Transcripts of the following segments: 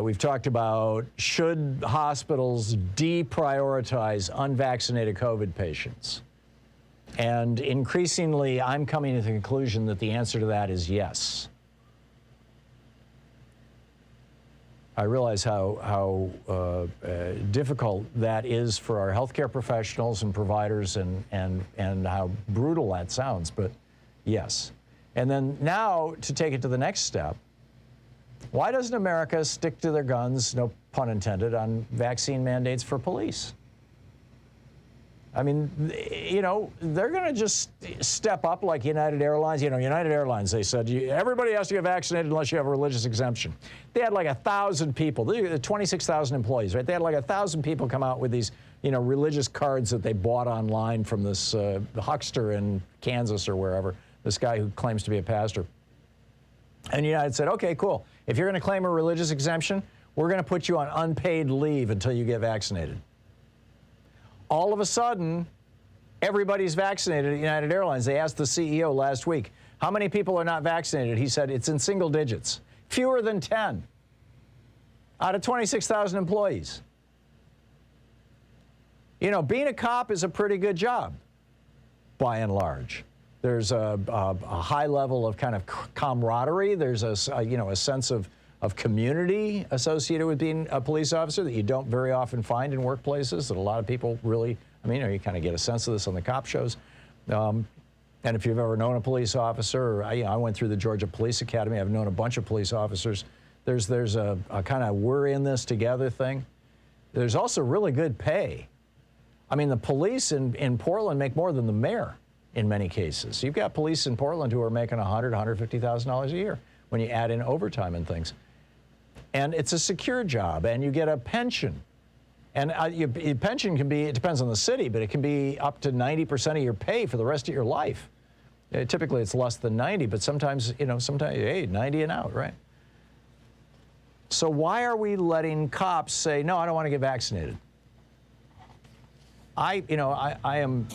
We've talked about should hospitals deprioritize unvaccinated COVID patients. And increasingly, I'm coming to the conclusion that the answer to that is yes. I realize how difficult that is for our healthcare professionals and providers and how brutal that sounds, but yes. And then now, to take it to the next step, why doesn't America stick to their guns, no pun intended, on vaccine mandates for police? I mean, you know, they're going to just step up like United Airlines. You know, United Airlines, they said, everybody has to get vaccinated unless you have a religious exemption. They had like 1,000 people, 26,000 employees, right? They had like 1,000 people come out with these, you know, religious cards that they bought online from this huckster in Kansas or wherever, this guy who claims to be a pastor. And United said, okay, cool. If you're going to claim a religious exemption, we're going to put you on unpaid leave until you get vaccinated. All of a sudden, everybody's vaccinated at United Airlines. They asked the CEO last week, how many people are not vaccinated? He said it's in single digits, fewer than 10 out of 26,000 employees. You know, being a cop is a pretty good job, by and large. There's a high level of kind of camaraderie. There's a sense of community associated with being a police officer that you don't very often find in workplaces, that a lot of people really, I mean, you kind of get a sense of this on the cop shows. And if you've ever known a police officer, I went through the Georgia Police Academy. I've known a bunch of police officers. There's a kind of we're in this together thing. There's also really good pay. I mean, the police in Portland make more than the mayor in many cases. You've got police in Portland who are making $100,000, $150,000 a year when you add in overtime and things. And it's a secure job, and you get a pension. And your pension can be, it depends on the city, but it can be up to 90% of your pay for the rest of your life. Typically, it's less than 90, but sometimes, you know, hey, 90 and out, right? So why are we letting cops say, no, I don't want to get vaccinated? I am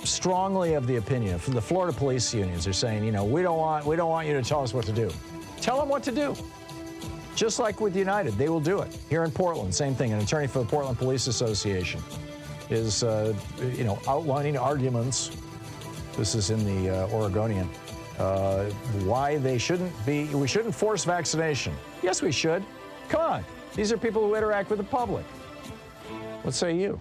strongly of the opinion, from the Florida police unions are saying, you know, we don't want you to tell us what to do. Tell them what to do. Just like with United, they will do it. Here in Portland, same thing. An attorney for the Portland Police Association is, outlining arguments. This is in the Oregonian. Why we shouldn't force vaccination. Yes, we should. Come on. These are people who interact with the public. What say you?